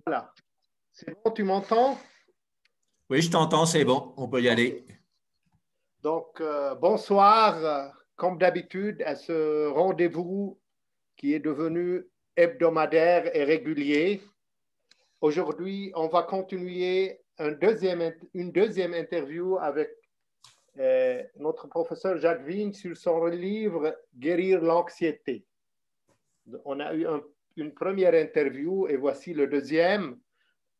Voilà. C'est bon, tu m'entends? Oui, je t'entends, c'est bon, on peut y OK. aller. Donc, bonsoir, comme d'habitude, à ce rendez-vous qui est devenu hebdomadaire et régulier. Aujourd'hui, on va continuer une deuxième interview avec notre professeur Jacques Vigne sur son livre Guérir l'anxiété. On a eu une première interview et voici le deuxième,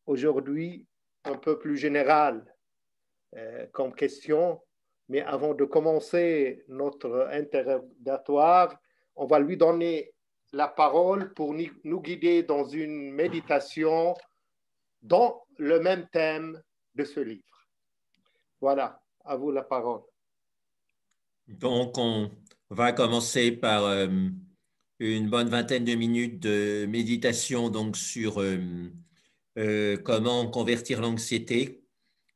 aujourd'hui un peu plus général. Comme question. Mais avant de commencer notre interrogatoire, on va lui donner la parole pour nous guider dans une méditation dans le même thème de ce livre. Voilà, à vous la parole. Donc, on va commencer par une bonne vingtaine de minutes de méditation donc sur comment convertir l'anxiété.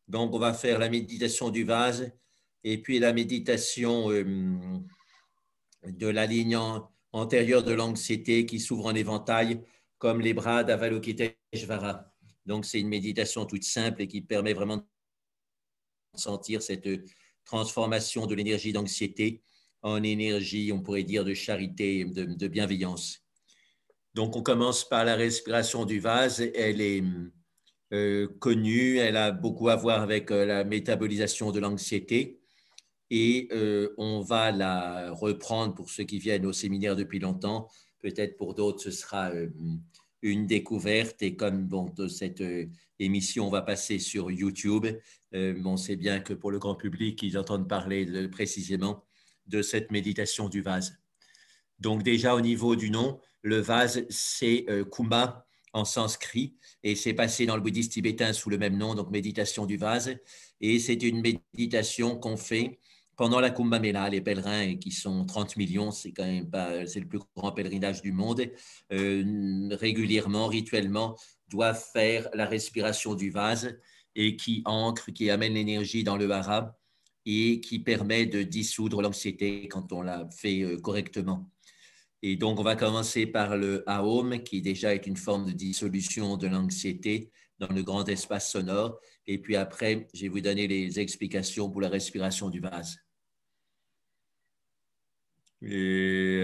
Donc, on va faire la méditation du vase et puis la méditation de la ligne antérieure de l'anxiété qui s'ouvre en éventail, comme les bras d'Avalokiteshvara. Donc, c'est une méditation toute simple et qui permet vraiment de sentir cette transformation de l'énergie d'anxiété en énergie, on pourrait dire, de charité, de bienveillance. Donc, on commence par la respiration du vase. Elle est connue, elle a beaucoup à voir avec la métabolisation de l'anxiété. Et on va la reprendre pour ceux qui viennent au séminaire depuis longtemps. Peut-être pour d'autres, ce sera une découverte. Et comme bon, cette émission va passer sur YouTube, on sait bien que pour le grand public, ils entendent parler précisément de cette méditation du vase. Donc déjà au niveau du nom, le vase, c'est Kuma en sanskrit et c'est passé dans le bouddhisme tibétain sous le même nom, donc méditation du vase. Et c'est une méditation qu'on fait pendant la Kumbh Mela, les pèlerins qui sont 30 millions, c'est quand même pas, c'est le plus grand pèlerinage du monde, régulièrement, rituellement, doivent faire la respiration du vase et qui ancre, qui amène l'énergie dans le hara et qui permet de dissoudre l'anxiété quand on la fait correctement. Et donc, on va commencer par le Aum, qui déjà est une forme de dissolution de l'anxiété dans le grand espace sonore. Et puis après, je vais vous donner les explications pour la respiration du vase. Et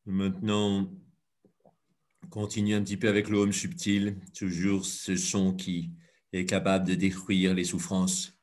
maintenant, on continue un petit peu avec le home subtil, toujours ce son qui est capable de détruire les souffrances.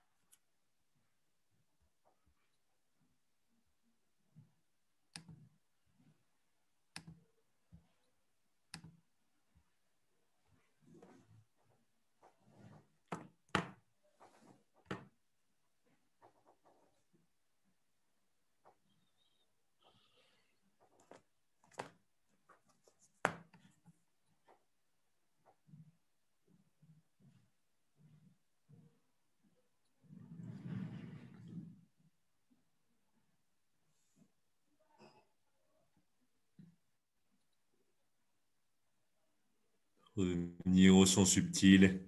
revenir au son subtil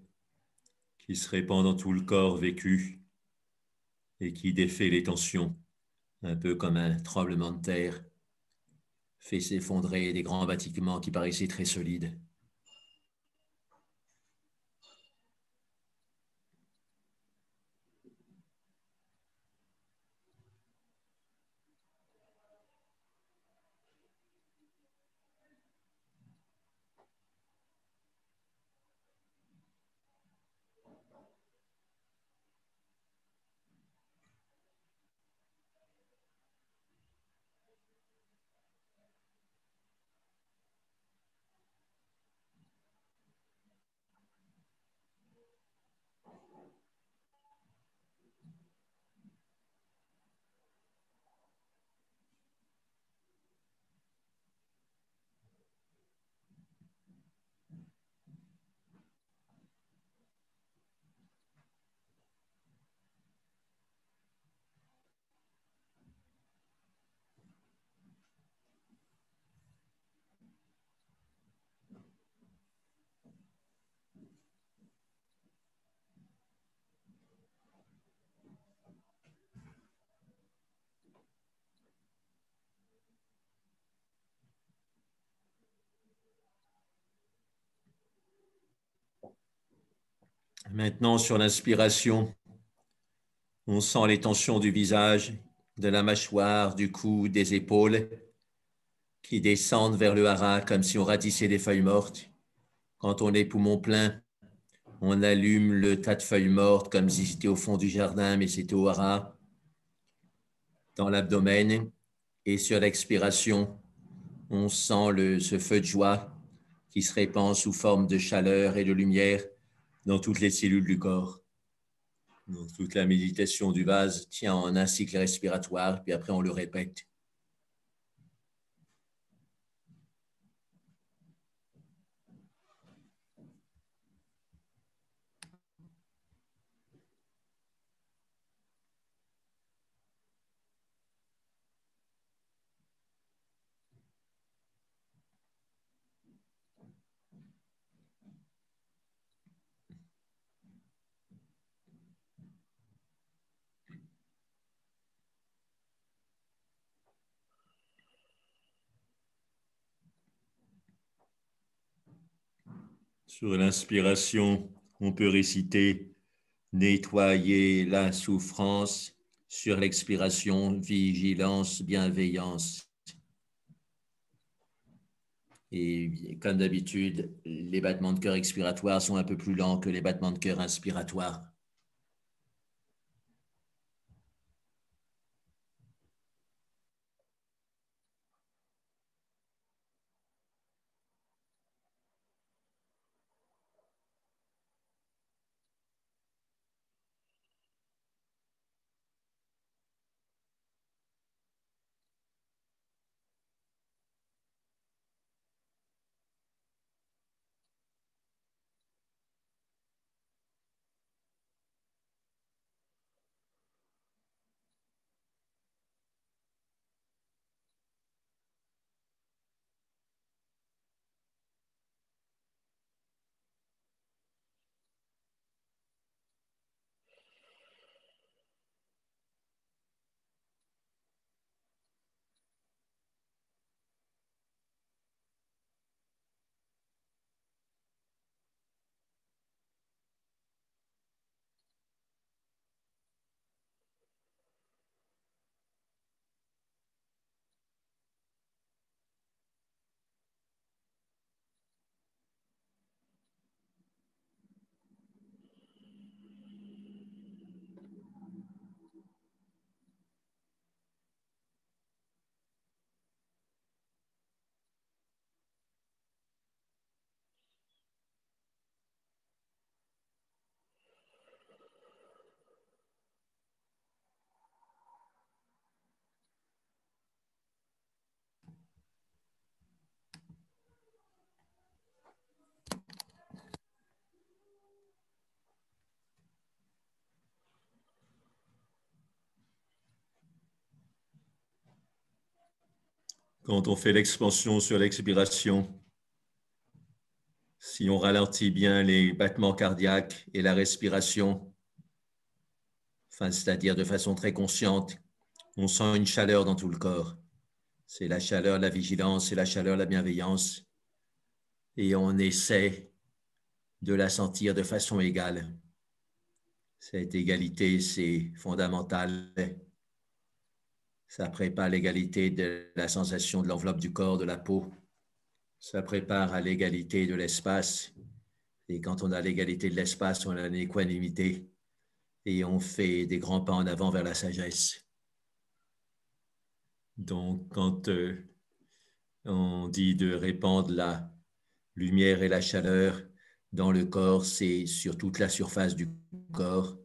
qui se répand dans tout le corps vécu et qui défait les tensions, un peu comme un tremblement de terre, fait s'effondrer des grands bâtiments qui paraissaient très solides. Maintenant, sur l'inspiration, on sent les tensions du visage, de la mâchoire, du cou, des épaules qui descendent vers le hara comme si on ratissait des feuilles mortes. Quand on est poumon plein, on allume le tas de feuilles mortes comme si c'était au fond du jardin, mais c'était au hara, dans l'abdomen. Et sur l'expiration, on sent ce feu de joie qui se répand sous forme de chaleur et de lumière dans toutes les cellules du corps. Donc, toute la méditation du vase tient en un cycle respiratoire, puis après on le répète. Sur l'inspiration, on peut réciter nettoyer la souffrance. Sur l'expiration, vigilance, bienveillance. Et comme d'habitude, les battements de cœur expiratoires sont un peu plus lents que les battements de cœur inspiratoires. Quand on fait l'expansion sur l'expiration, Si on ralentit bien les battements cardiaques et la respiration, enfin, c'est-à-dire de façon très consciente, on sent une chaleur dans tout le corps. C'est la chaleur de la vigilance, c'est la chaleur de la bienveillance. Et on essaie de la sentir de façon égale. Cette égalité, c'est fondamental. Ça prépare l'égalité de la sensation de l'enveloppe du corps, de la peau. Ça prépare à l'égalité de l'espace. Et quand on a l'égalité de l'espace, on a une équanimité. Et on fait des grands pas en avant vers la sagesse. Donc, quand on dit de répandre la lumière et la chaleur dans le corps, c'est sur toute la surface du corps.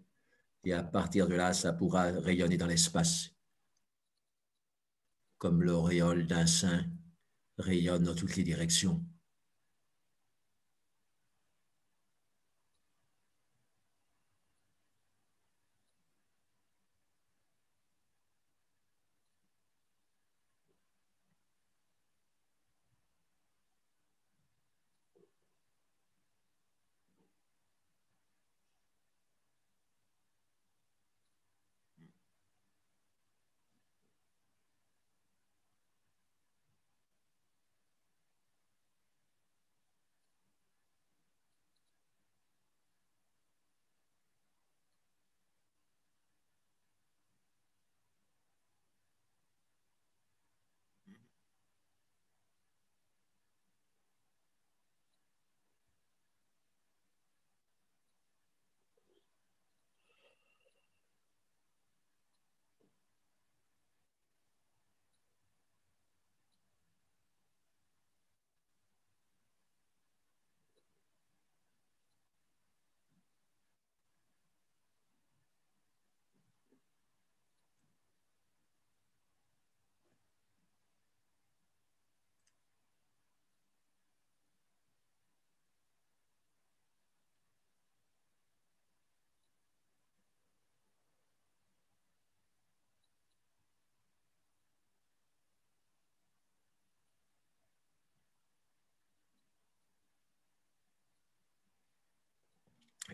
Et à partir de là, ça pourra rayonner dans l'espace, comme l'auréole d'un saint rayonne dans toutes les directions.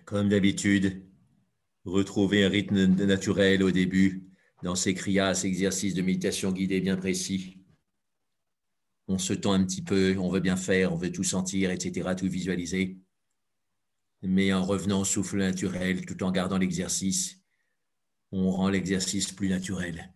Comme d'habitude, retrouver un rythme naturel au début dans ces kriyas, exercices de méditation guidée bien précis. On se tend un petit peu, on veut bien faire, on veut tout sentir, etc., tout visualiser. Mais en revenant au souffle naturel, tout en gardant l'exercice, on rend l'exercice plus naturel.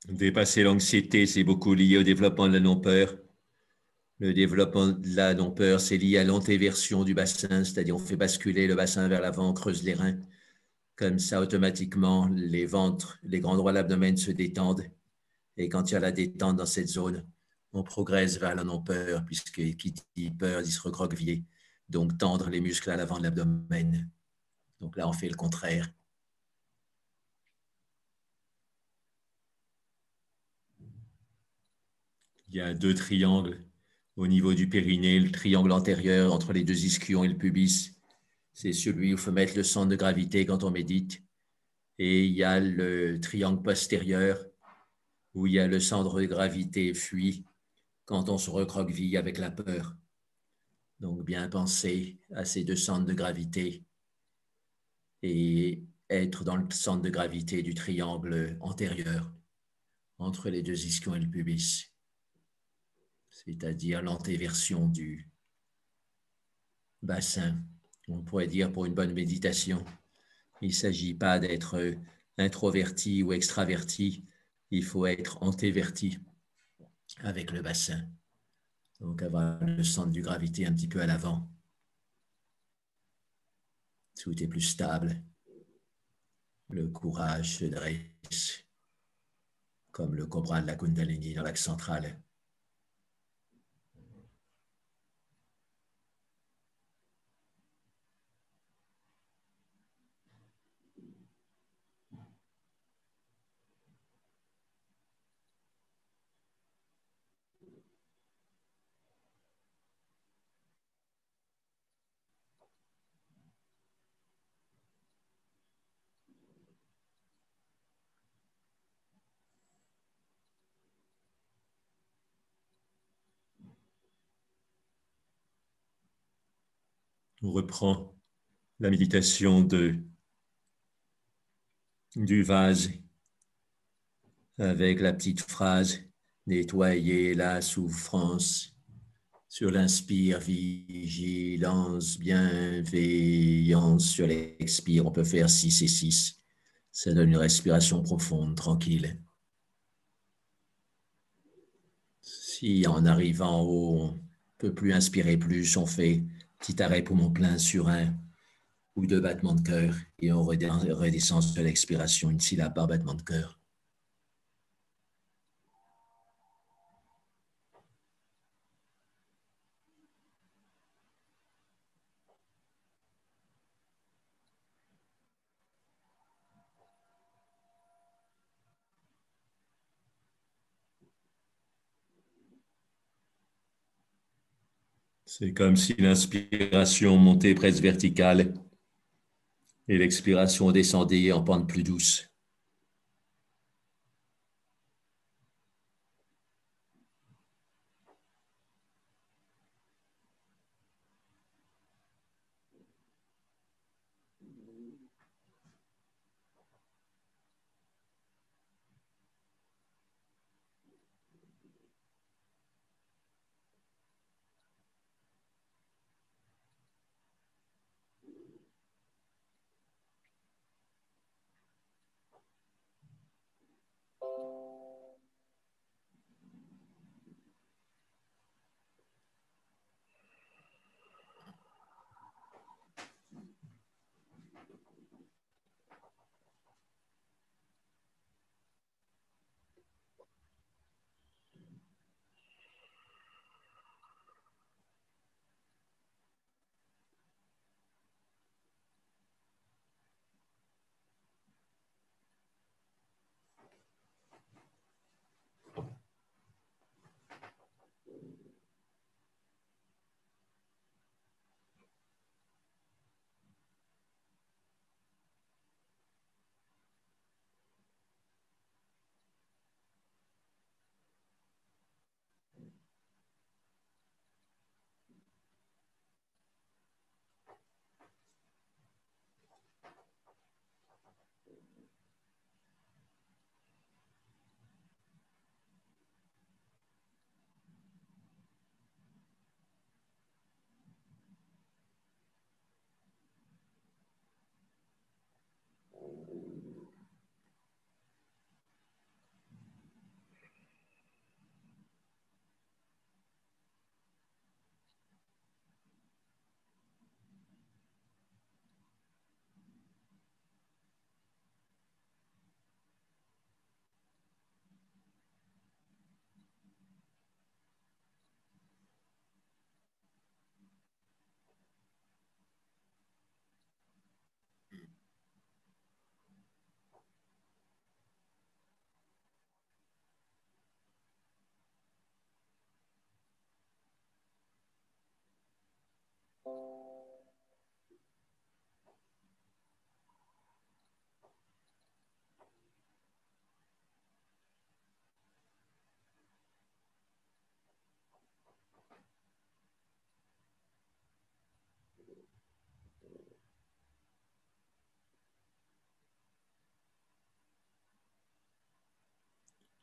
Dépasser l'anxiété, c'est beaucoup lié au développement de la non-peur. Le développement de la non-peur, c'est lié à l'antéversion du bassin, c'est-à-dire on fait basculer le bassin vers l'avant, on creuse les reins. Comme ça, automatiquement, les ventres, les grands droits de l'abdomen se détendent. Et quand il y a la détente dans cette zone, on progresse vers la non-peur, puisque qui dit peur dit se recroqueviller. donc tendre les muscles à l'avant de l'abdomen. Donc là, on fait le contraire. Il y a deux triangles au niveau du périnée. Le triangle antérieur entre les deux ischions et le pubis, c'est celui où il faut mettre le centre de gravité quand on médite. Et il y a le triangle postérieur où il y a le centre de gravité fuit quand on se recroqueville avec la peur. Donc, bien penser à ces deux centres de gravité et être dans le centre de gravité du triangle antérieur entre les deux ischions et le pubis, c'est-à-dire l'antéversion du bassin. On pourrait dire pour une bonne méditation, il ne s'agit pas d'être introverti ou extraverti, il faut être antéverti avec le bassin. Donc avoir le centre de gravité un petit peu à l'avant. Tout est plus stable. Le courage se dresse comme le cobra de la Kundalini dans l'axe central. On reprend la méditation du vase avec la petite phrase « Nettoyer la souffrance ». Sur l'inspire, vigilance, bienveillance. Sur l'expire, on peut faire 6 et 6. Ça donne une respiration profonde, tranquille. Si en arrivant en haut, on ne peut plus inspirer plus, on fait petit arrêt poumon plein sur 1 ou 2 battements de cœur et on redescend sur l'expiration, une syllabe par battement de cœur. C'est comme si l'inspiration montait presque verticale et l'expiration descendait en pente plus douce.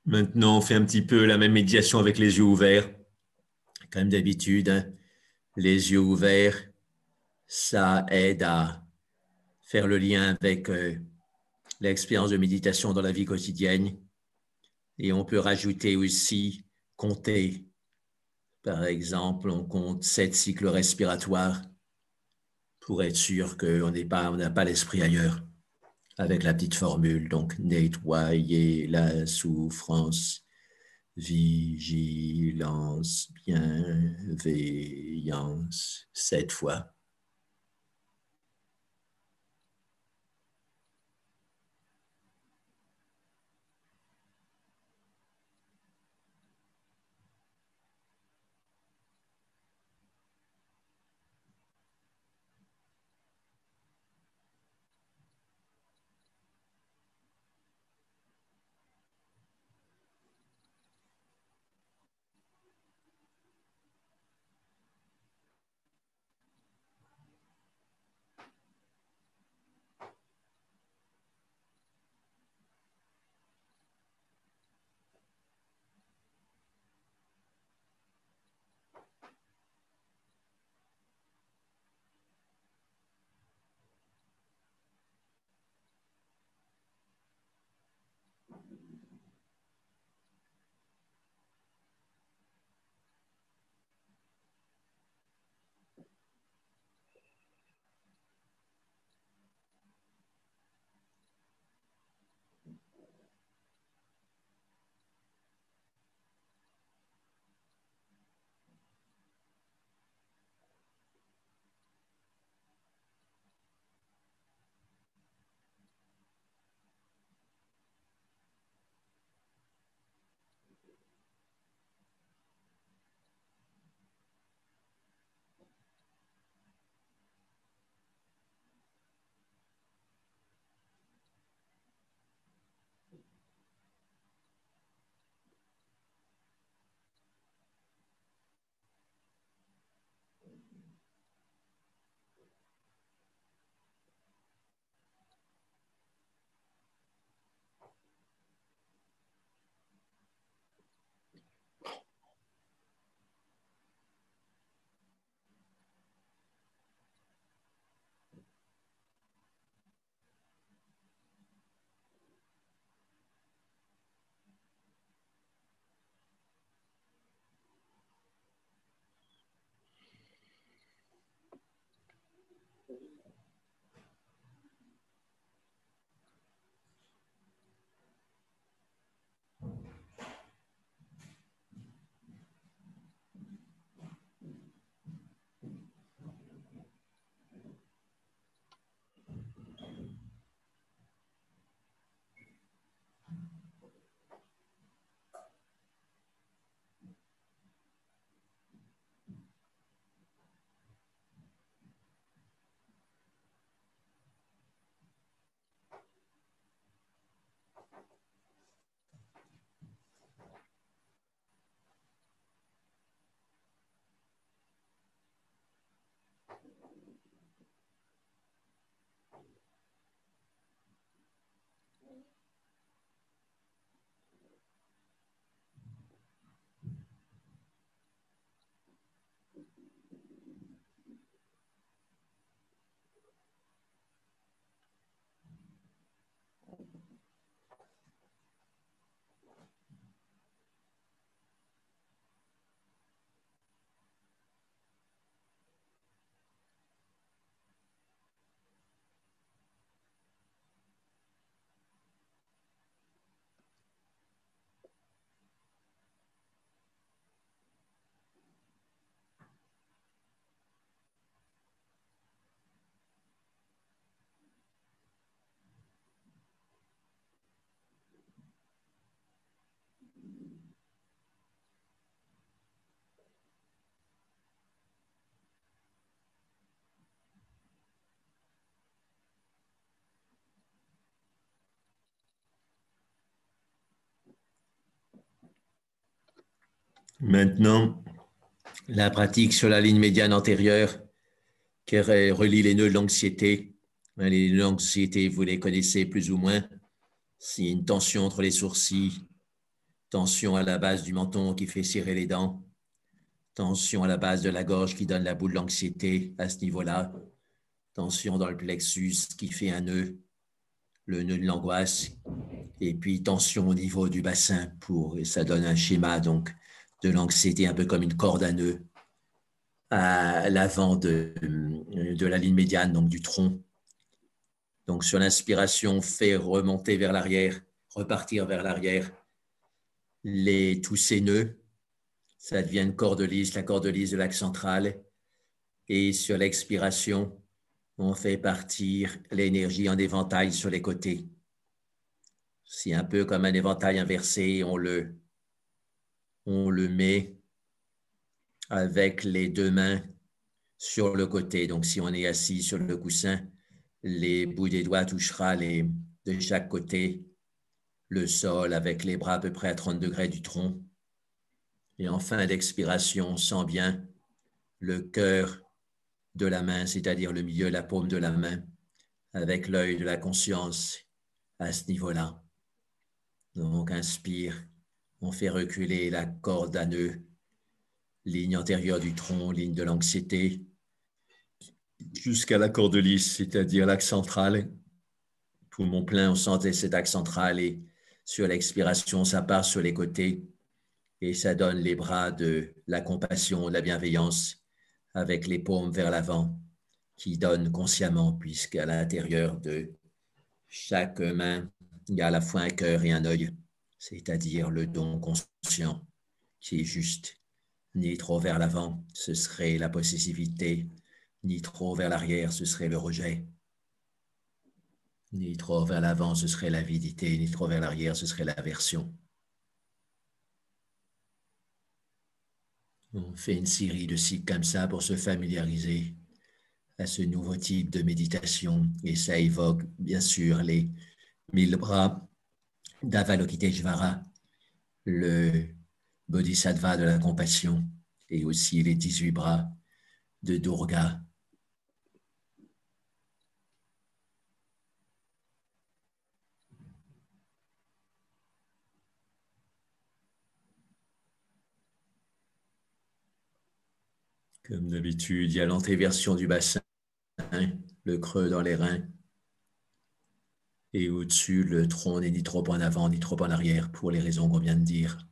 Maintenant, on fait un petit peu la même méditation avec les yeux ouverts. Comme d'habitude, hein, les yeux ouverts, ça aide à faire le lien avec l'expérience de méditation dans la vie quotidienne. Et on peut rajouter aussi compter. Par exemple, on compte 7 cycles respiratoires pour être sûr qu'on n'a pas l'esprit ailleurs avec la petite formule. Donc, nettoyer la souffrance, vigilance, bienveillance, 7 fois. Maintenant, la pratique sur la ligne médiane antérieure qui relie les nœuds de l'anxiété. Les nœuds de l'anxiété, vous les connaissez plus ou moins. C'est une tension entre les sourcils, tension à la base du menton qui fait serrer les dents, tension à la base de la gorge qui donne la boule d'anxiété à ce niveau-là, tension dans le plexus qui fait un nœud, le nœud de l'angoisse, et puis tension au niveau du bassin et ça donne un schéma donc de l'anxiété un peu comme une corde à nœud à l'avant de la ligne médiane, donc du tronc. Donc sur l'inspiration, fait remonter vers l'arrière, repartir vers l'arrière tous ces nœuds, ça devient une corde lisse, la corde lisse de l'axe central. Et sur l'expiration, on fait partir l'énergie en éventail sur les côtés. C'est un peu comme un éventail inversé, on le met avec les deux mains sur le côté. Donc, si on est assis sur le coussin, les bouts des doigts touchera de chaque côté le sol avec les bras à peu près à 30 degrés du tronc. Et en fin d'expiration, on sent bien le cœur de la main, c'est-à-dire le milieu de la paume de la main, avec l'œil de la conscience à ce niveau-là. Donc, inspire, on fait reculer la corde à nœud, ligne antérieure du tronc, ligne de l'anxiété, jusqu'à la corde lisse, c'est-à-dire l'axe central. Poumon plein, on sentait cet axe central et sur l'expiration, ça part sur les côtés et ça donne les bras de la compassion, de la bienveillance avec les paumes vers l'avant qui donnent consciemment puisqu'à l'intérieur de chaque main, il y a à la fois un cœur et un œil, c'est-à-dire le don conscient qui est juste. Ni trop vers l'avant, ce serait la possessivité, ni trop vers l'arrière, ce serait le rejet. Ni trop vers l'avant, ce serait l'avidité, ni trop vers l'arrière, ce serait l'aversion. On fait une série de cycles comme ça pour se familiariser à ce nouveau type de méditation et ça évoque bien sûr les 1000 bras d'Avalokiteshvara, le bodhisattva de la compassion et aussi les 18 bras de Durga. Comme d'habitude, il y a l'antéversion du bassin, le creux dans les reins. Et au-dessus, le tronc n'est ni trop en avant, ni trop en arrière, pour les raisons qu'on vient de dire.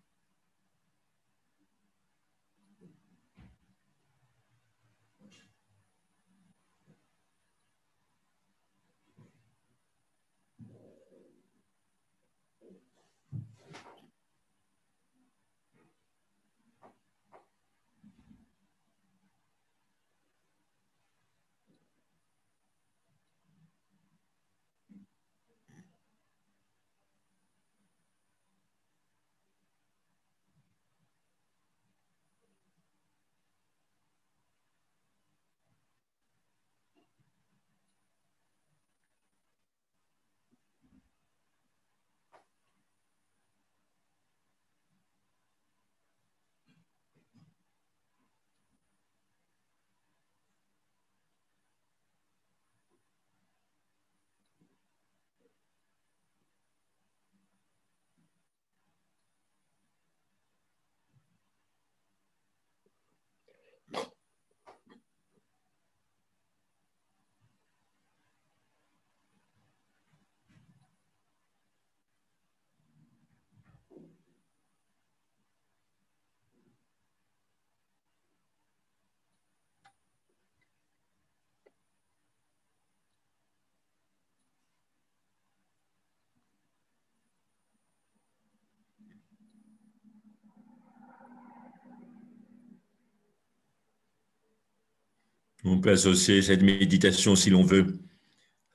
On peut associer cette méditation, si l'on veut,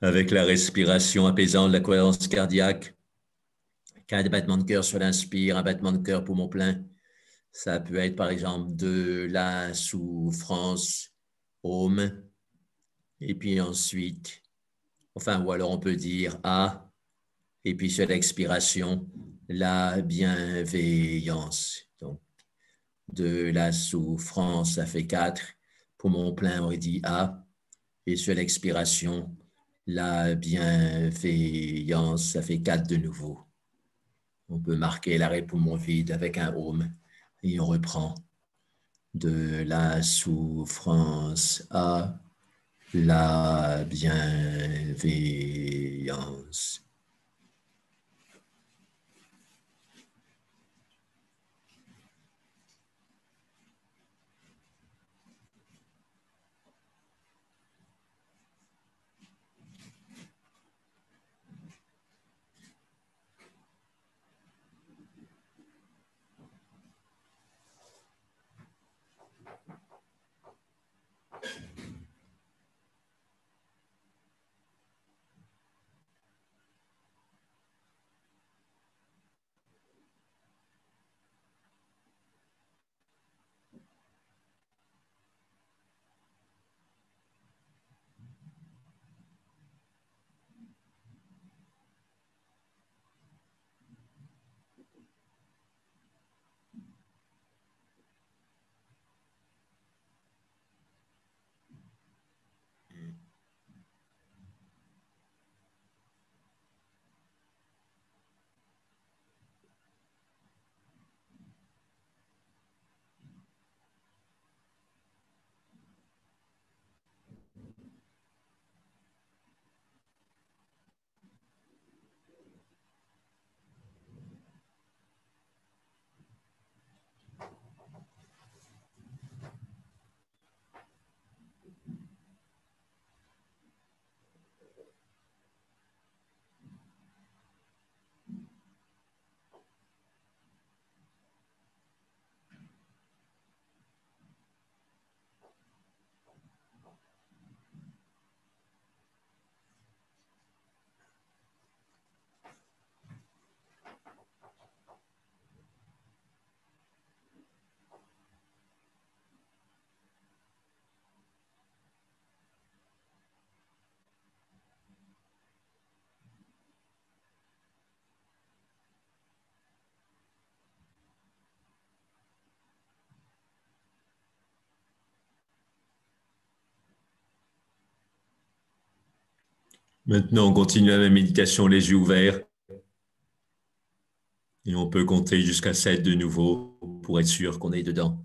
avec la respiration apaisante, la cohérence cardiaque. 4 battements de cœur sur l'inspire, un battement de cœur poumon plein. Ça peut être par exemple de la souffrance, Om. Et puis ensuite, ou alors on peut dire A. Et puis sur l'expiration, la bienveillance. Donc, de la souffrance, ça fait 4. Poumon plein, on dit A. Et sur l'expiration, la bienveillance, ça fait 4 de nouveau. On peut marquer l'arrêt poumon vide avec un home et on reprend de la souffrance à la bienveillance. Maintenant, on continue la même méditation, les yeux ouverts. Et on peut compter jusqu'à 7 de nouveau pour être sûr qu'on est dedans.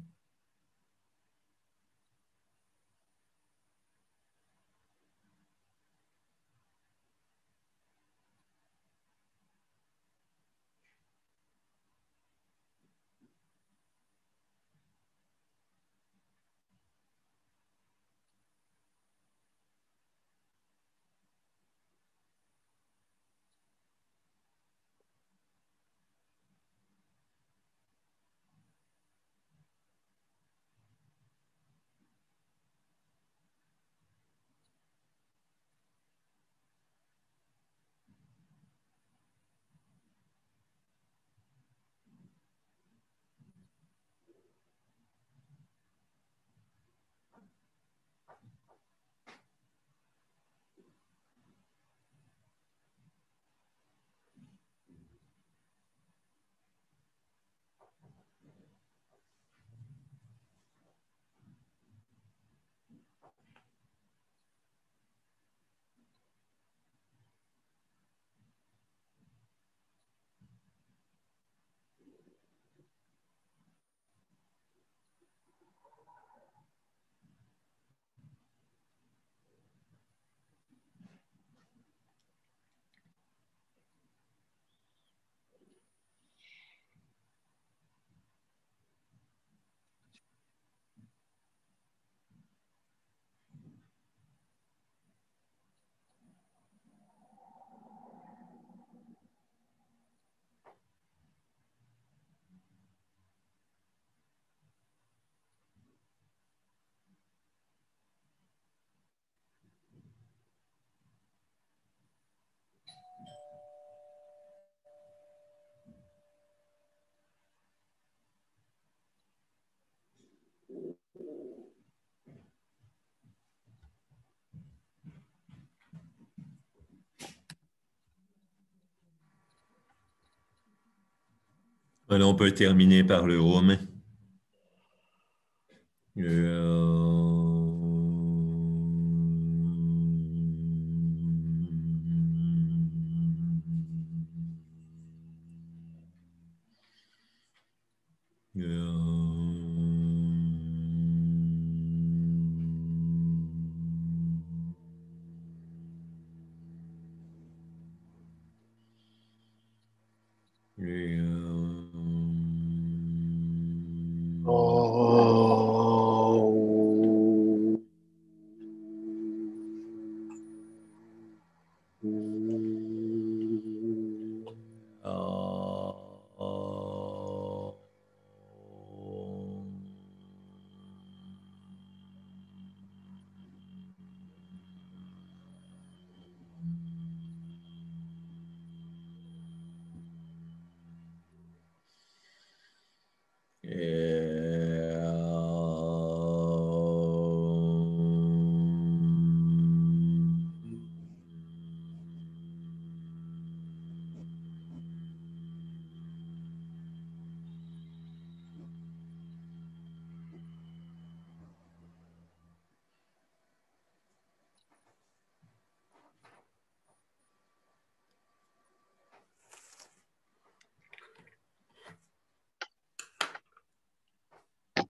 Voilà, on peut terminer par le home. Oh.